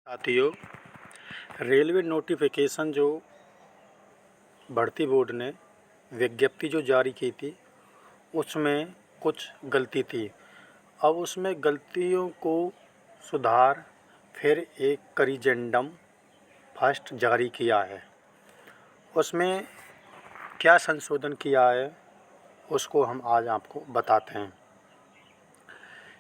साथियों, railway notification जो भर्ती बोर्ड ने विज्ञप्ति जो जारी की थी उसमें कुछ गलती थी। अब उसमें गलतियों को सुधार फिर एक करिजेंडम फर्स्ट जारी किया है। उसमें क्या संशोधन किया है उसको हम आज आपको बताते हैं।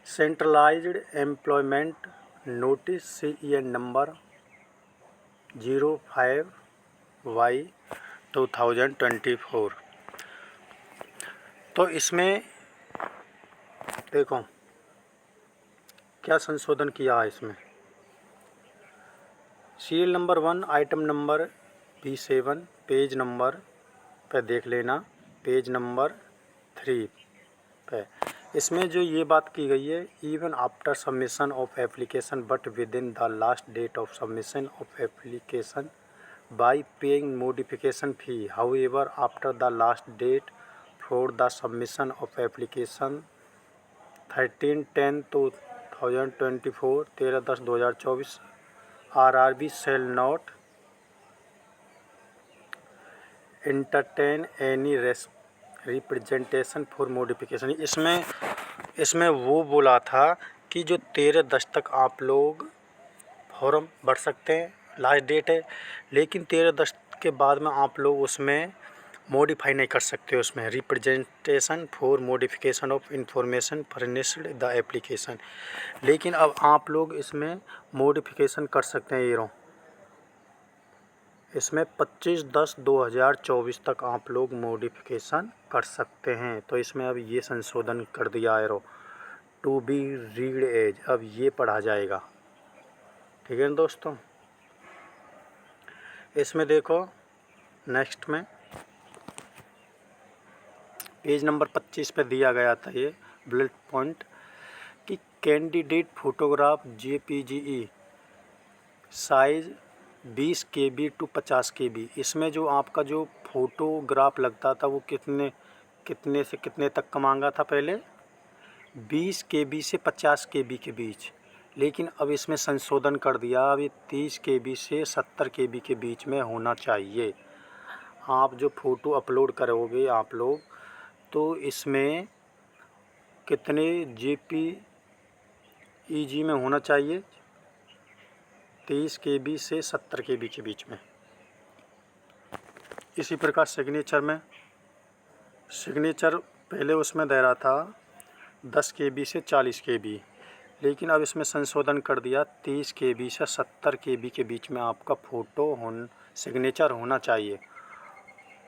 Centralised employment notice CEN number 05/2024। तो इसमें देखो क्या संशोधन किया है। इसमें serial number 1 item number B7 page number पे देख लेना, पेज नंबर 3 पे इसमें जो ये बात की गई है, even after submission of application but within the last date of submission of application by paying modification fee. However, after the last date for the submission of application 13/10/2024 13/10/2024 RRB shall not entertain any representation for modification। इसमें वो बोला था कि जो 13/10 तक आप लोग form भर सकते हैं, लास्ट डेट है, लेकिन 13/10 के बाद में आप लोग उसमें मॉडिफाई नहीं कर सकते। उसमें representation for modification of information furnished the application, लेकिन अब आप लोग इसमें मॉडिफिकेशन कर सकते हैं। इसमें 25/10/2024 तक आप लोग मॉडिफिकेशन कर सकते हैं। तो इसमें अब ये संशोधन कर दिया है टू बी रीड एज, अब ये पढ़ा जाएगा। ठीक है ना दोस्तों। इसमें देखो नेक्स्ट में पेज नंबर 25 पे दिया गया था ये बुलेट पॉइंट कि candidate photograph JPG size 20 KB to 50 KB। इसमें जो आपका जो फोटोग्राफ लगता था वो कितने से कितने तक का मांगा था पहले, 20 KB से 50 KB के बीच, लेकिन अब इसमें संशोधन कर दिया, अब ये 30 KB से 70 KB के बीच में होना चाहिए। आप जो फ़ोटो अपलोड करोगे आप लोग, तो इसमें कितने JPEG में होना चाहिए, 23 KB से 70 KB के बीच में। इसी प्रकार सिग्नेचर पहले उसमें दे रहा था 10 KB से 40 KB, लेकिन अब इसमें संशोधन कर दिया 30 KB से 70 KB के बीच में आपका सिग्नेचर होना चाहिए।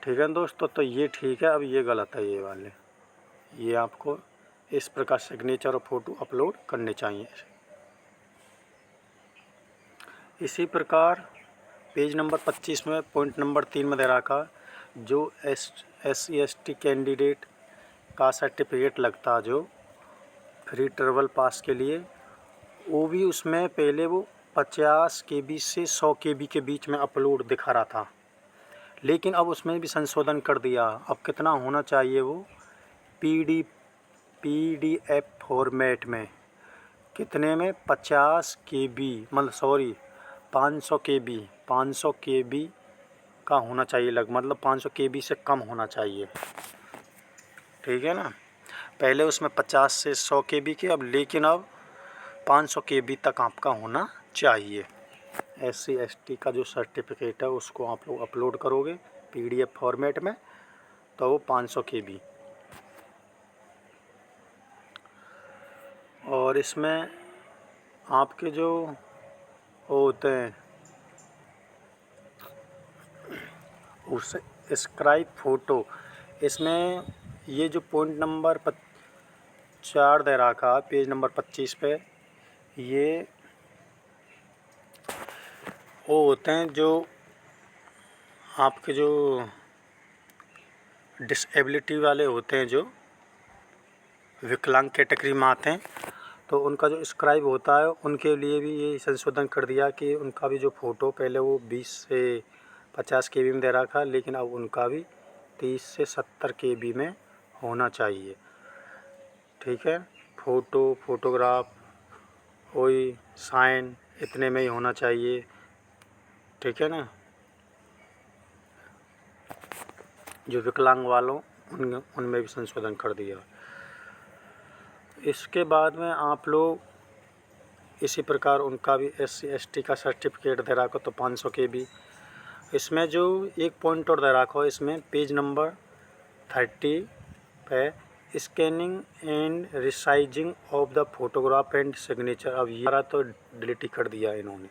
ठीक है दोस्तों, तो ये ठीक है। अब ये गलत है, ये वाले ये आपको इस प्रकार सिग्नेचर और फ़ोटो अपलोड करने चाहिए। इसी प्रकार पेज नंबर 25 में पॉइंट नंबर 3 में दे रखा, जो SC/ST कैंडिडेट का सर्टिफिकेट लगता जो फ्री ट्रेवल पास के लिए, वो भी उसमें पहले वो 50 KB से 100 KB के बीच में अपलोड दिखा रहा था, लेकिन अब उसमें भी संशोधन कर दिया। अब कितना होना चाहिए, वो PDF फॉर्मेट में, कितने में, 50 KB, मतलब 500 KB का होना चाहिए मतलब 500 KB से कम होना चाहिए। ठीक है ना। पहले उसमें 50 से 100 KB के, लेकिन अब 500 KB तक आपका होना चाहिए। SC/ST का जो सर्टिफिकेट है उसको आप लोग अपलोड करोगे PDF फॉर्मेट में, तो वो 500 KB। और इसमें आपके जो होते हैं उस स्क्राइब फ़ोटो, इसमें ये जो पॉइंट नंबर 4 दे रखा पेज नंबर 25 पे, ये वो होते हैं जो आपके जो डिसेबिलिटी वाले होते हैं, जो विकलांग कैटेगरी में आते हैं, तो उनका जो स्क्राइब होता है उनके लिए भी ये संशोधन कर दिया कि उनका भी जो फ़ोटो पहले वो 20 से 50 KB में दे रखा, लेकिन अब उनका भी 30 से 70 KB में होना चाहिए। ठीक है। फोटोग्राफ, कोई साइन इतने में ही होना चाहिए, ठीक है ना। जो विकलांग वालों उनमें भी संशोधन कर दिया। इसके बाद में आप लोग इसी प्रकार उनका भी SC/ST का सर्टिफिकेट दे रखो तो 500 KB। इसमें जो एक पॉइंट और दे रखो, इसमें पेज नंबर 30 पे scanning and resizing of the photograph and signature. अब ये तो डिलीट ही कर दिया इन्होंने।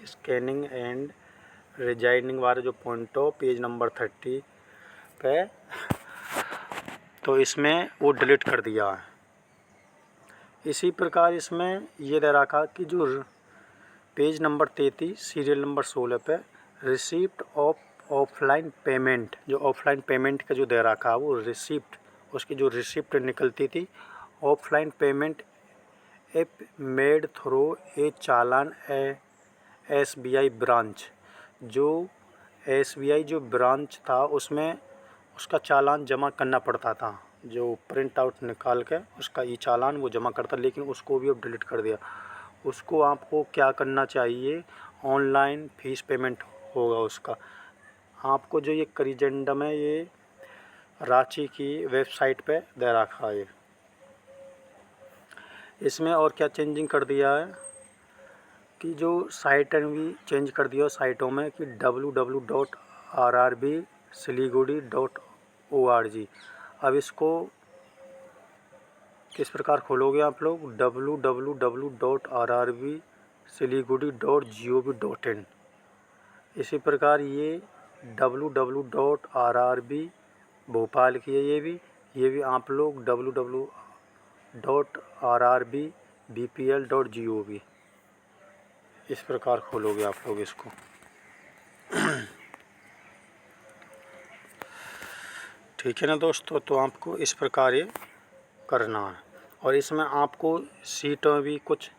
स्कैनिंग एंड रिजाइनिंग वाले जो पॉइंट हो पेज नंबर 30 पे, तो इसमें वो डिलीट कर दिया है। इसी प्रकार इसमें ये दे रखा कि जो पेज नंबर 33 सीरियल नंबर 16 पे रिसिप्ट ऑफ ऑफलाइन पेमेंट, जो ऑफलाइन पेमेंट का जो दे रखा वो रिसिप्ट, उसकी जो रिसिप्ट निकलती थी, offline payment app made through a challan SBI branch. जो SBI जो ब्रांच था उसमें उसका चालान जमा करना पड़ता था, जो प्रिंट आउट निकाल के उसका ई चालान वो जमा करता, लेकिन उसको भी अब डिलीट कर दिया। उसको आपको क्या करना चाहिए, ऑनलाइन फीस पेमेंट होगा उसका। आपको जो ये करिजेंडम है ये रांची की वेबसाइट पे दे रखा है। इसमें और क्या चेंजिंग कर दिया है कि जो साइट भी चेंज कर दिया साइटों में कि www.rrbsiliguri.org। अब इसको किस प्रकार खोलोगे आप लोग, www.rrbsiliguri.gov.in। इसी प्रकार ये www.rrb भोपाल की है, ये भी आप लोग www.rrbpl.gov इस प्रकार खोलोगे आप लोग इसको। ठीक है ना दोस्तों, तो आपको इस प्रकार ये करना है। और इसमें आपको सीटें भी कुछ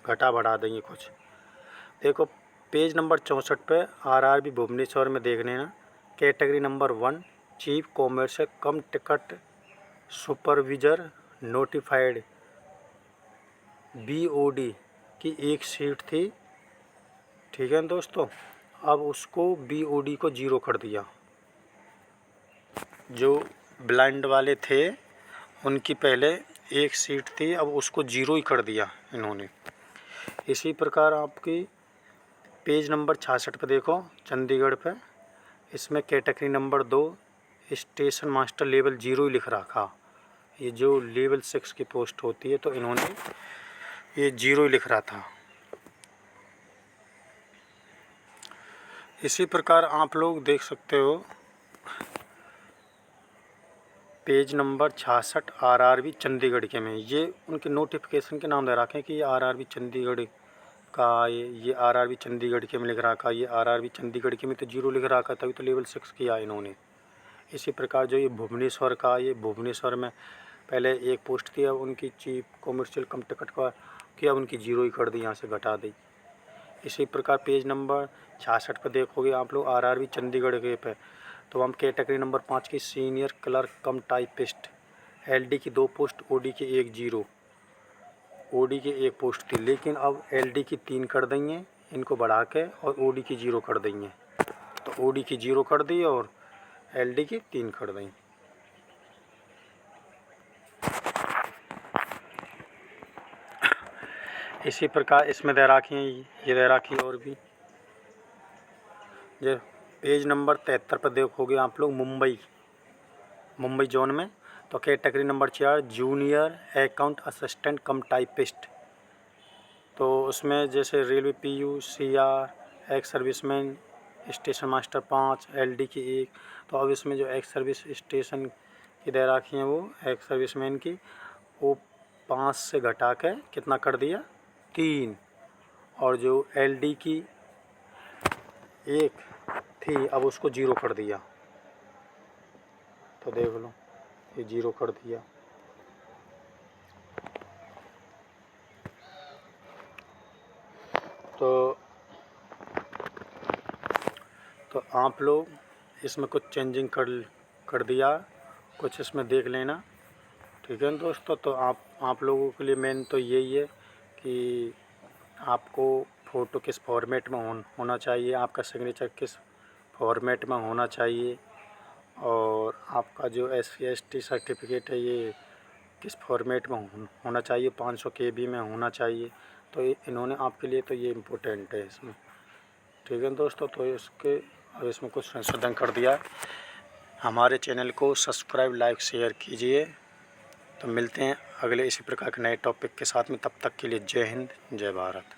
घटा बढ़ा देंगे कुछ। देखो पेज नंबर 64 पे RRB भुवनेश्वर में देख लेना, कैटेगरी नंबर 1 चीफ कॉमर्शियल कम टिकट सुपरविजर नोटिफाइड BOD की एक सीट थी, ठीक है दोस्तों। अब उसको BOD को 0 कर दिया। जो ब्लाइंड वाले थे उनकी पहले एक सीट थी, अब उसको 0 ही कर दिया इन्होंने। इसी प्रकार आपकी पेज नंबर 66 पे देखो चंडीगढ़ पे, इसमें category number 2 station master level 0 ही लिख रखा। ये जो लेवल 6 की पोस्ट होती है तो इन्होंने ये 0 ही लिख रहा था। इसी प्रकार आप लोग देख सकते हो पेज नंबर 66 RRB चंडीगढ़ के में, ये उनके नोटिफिकेशन के नाम दे रखे हैं कि ये RRB चंडीगढ़ का, ये RRB चंडीगढ़ के में लिख रखा, ये RRB चंडीगढ़ के में तो 0 लिख रखा, तभी तो लेवल 6 किया इन्होंने। इसी प्रकार जो ये भुवनेश्वर का, ये भुवनेश्वर में पहले एक पोस्ट थी, अब उनकी चीफ कॉमर्शियल कम टिकट का किया, उनकी 0 ही कर दी, यहाँ से घटा दी। इसी प्रकार पेज नंबर 66 पर देखोगे आप लोग RRB चंडीगढ़ के पे, तो हम कैटेगरी नंबर 5 की सीनियर क्लर्क कम टाइपिस्ट LD की 2 पोस्ट, OD की 1 0, OD की 1 पोस्ट थी, लेकिन अब LD की 3 कर देंगे इनको बढ़ा के, और OD की 0 कर देंगे। तो OD की 0 कर दी और LD की 3 कर देंगे। इसी प्रकार इसमें दे रखी हैं, ये दे रखी और भी। जो पेज नंबर 73 पर देखोगे आप लोग मुंबई जोन में, तो category number 4 junior account assistant कम टाइपिस्ट। तो उसमें जैसे railway PU CR ex serviceman station master 5 LD की 1, तो अब इसमें जो एक्स सर्विस स्टेशन की दे रखी हैं वो एक्स सर्विसमैन की, वो 5 से घटा के कितना कर दिया 3, और जो LD की 1 थी अब उसको 0 कर दिया। तो देख लो ये 0 कर दिया। तो आप लोग इसमें कुछ चेंजिंग कर दिया, कुछ इसमें देख लेना, ठीक है दोस्तों। तो आप लोगों के लिए मेन तो यही है कि आपको फ़ोटो किस फॉर्मेट में होना चाहिए, आपका सिग्नेचर किस फॉर्मेट में होना चाहिए, और आपका जो SC/ST सर्टिफिकेट है ये किस फॉर्मेट में होना चाहिए, 500 KB में होना चाहिए। तो इन्होंने आपके लिए तो ये इम्पोर्टेंट है इसमें, ठीक है दोस्तों। तो इसमें कुछ संशोधन कर दिया है। हमारे चैनल को सब्सक्राइब, लाइक, शेयर कीजिए। तो मिलते हैं अगले इसी प्रकार के नए टॉपिक के साथ में, तब तक के लिए जय हिंद, जय भारत।